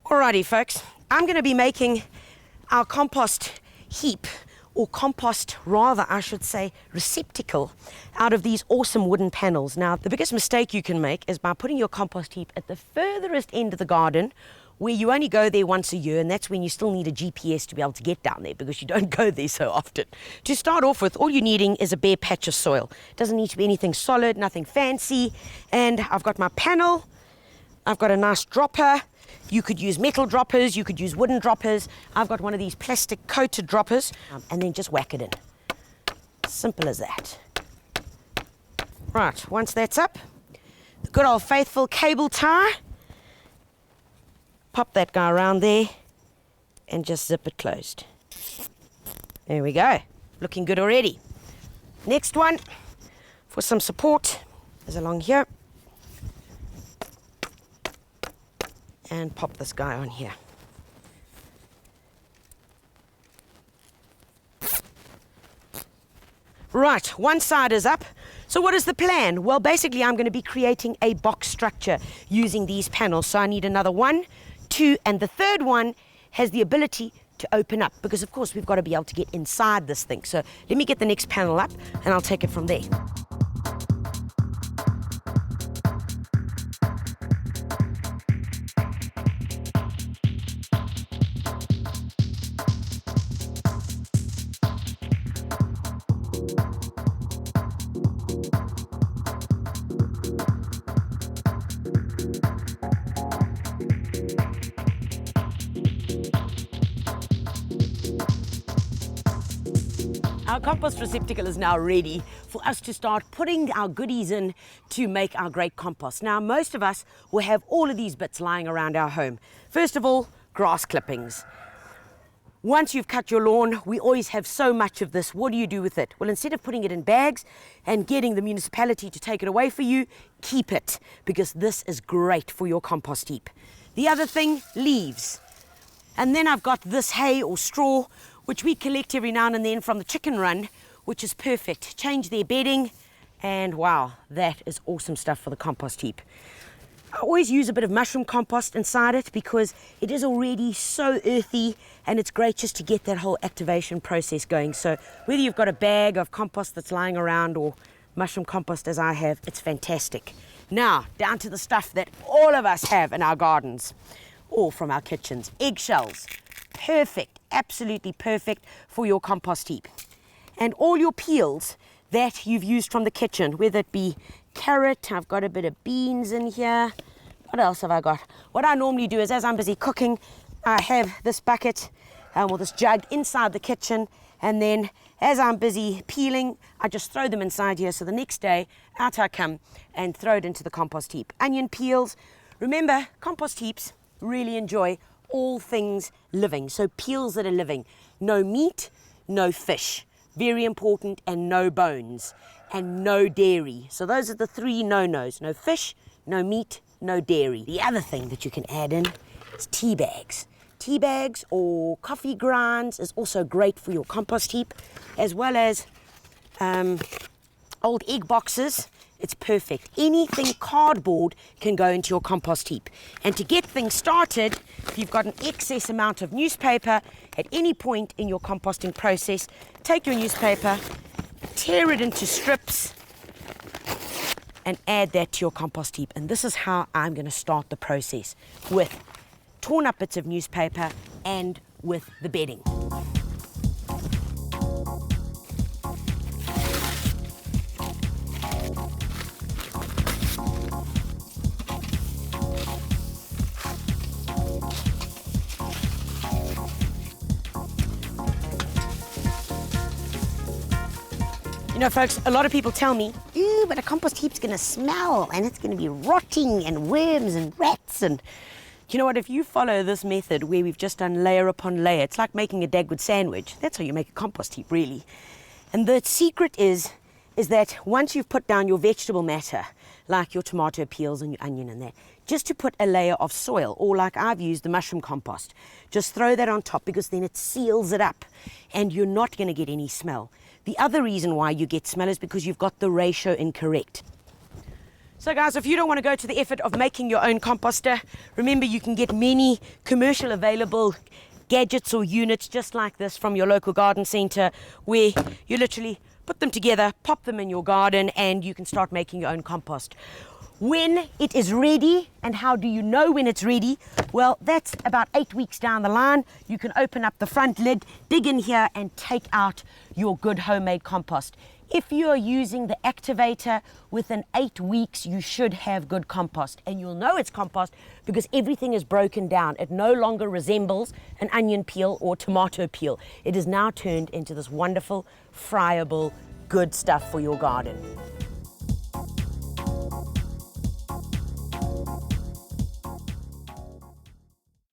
Alrighty folks, I'm going to be making our compost heap, or compost rather I should say receptacle, out of these awesome wooden panels. Now the biggest mistake you can make is by putting your compost heap at the furthest end of the garden, where you only go there once a year, and that's when you still need a GPS to be able to get down there because you don't go there so often. To start off with, all you're needing is a bare patch of soil. It doesn't need to be anything solid, nothing fancy. And I've got my panel, I've got a nice dropper. You could use metal droppers, you could use wooden droppers. I've got one of these plastic coated droppers, and then just whack it in. Simple as that. Right, once that's up, the good old faithful cable tie. Pop that guy around there and just zip it closed. There we go, looking good already. Next one, for some support, is along here. And pop this guy on here. Right, one side is up. So what is the plan? Well, basically I'm going to be creating a box structure using these panels. So I need another 1, 2, and the third one has the ability to open up, because of course we've got to be able to get inside this thing. So let me get the next panel up and I'll take it from there. Our compost receptacle is now ready for us to start putting our goodies in to make our great compost. Now, most of us will have all of these bits lying around our home. First of all, grass clippings. Once you've cut your lawn, we always have so much of this. What do you do with it? Well, instead of putting it in bags and getting the municipality to take it away for you, keep it, because this is great for your compost heap. The other thing, leaves. And then I've got this hay or straw, which we collect every now and then from the chicken run, which is perfect. Change their bedding, and wow, that is awesome stuff for the compost heap. I always use a bit of mushroom compost inside it because it is already so earthy, and it's great just to get that whole activation process going. So whether you've got a bag of compost that's lying around or mushroom compost as I have, it's fantastic. Now, down to the stuff that all of us have in our gardens or from our kitchens. Eggshells. Perfect, absolutely perfect for your compost heap. And all your peels that you've used from the kitchen, whether it be carrot, I've got a bit of beans in here. What else have I got? What I normally do is, as I'm busy cooking, I have this bucket or this jug inside the kitchen, and then as I'm busy peeling, I just throw them inside here. So the next day, out I come and throw it into the compost heap. Onion peels. Remember, compost heaps really enjoy all things living, so peels that are living. No meat, no fish, very important, and no bones, and no dairy. So those are the 3 no-nos: no fish, no meat, no dairy. The other thing that you can add in is tea bags. Tea bags or coffee grinds is also great for your compost heap, as well as old egg boxes. It's perfect. Anything cardboard can go into your compost heap. And to get things started, if you've got an excess amount of newspaper at any point in your composting process, take your newspaper, tear it into strips, and add that to your compost heap. And this is how I'm going to start the process, with torn up bits of newspaper and with the bedding. You know, folks, a lot of people tell me, ooh, but a compost heap's going to smell and it's going to be rotting and worms and rats. And you know what? If you follow this method where we've just done layer upon layer, it's like making a Dagwood sandwich. That's how you make a compost heap, really. And the secret is that once you've put down your vegetable matter, like your tomato peels and your onion and that, just to put a layer of soil, or like I've used the mushroom compost, just throw that on top, because then it seals it up and you're not going to get any smell. The other reason why you get smell is because you've got the ratio incorrect. So guys, if you don't want to go to the effort of making your own composter, remember you can get many commercial available gadgets or units just like this from your local garden center, where you literally put them together, pop them in your garden, and you can start making your own compost. When it is ready, and how do you know when it's ready? Well, that's about 8 weeks down the line. You can open up the front lid, dig in here, and take out your good homemade compost. If you are using the activator, within 8 weeks, you should have good compost. And you'll know it's compost because everything is broken down. It no longer resembles an onion peel or tomato peel. It is now turned into this wonderful, friable, good stuff for your garden.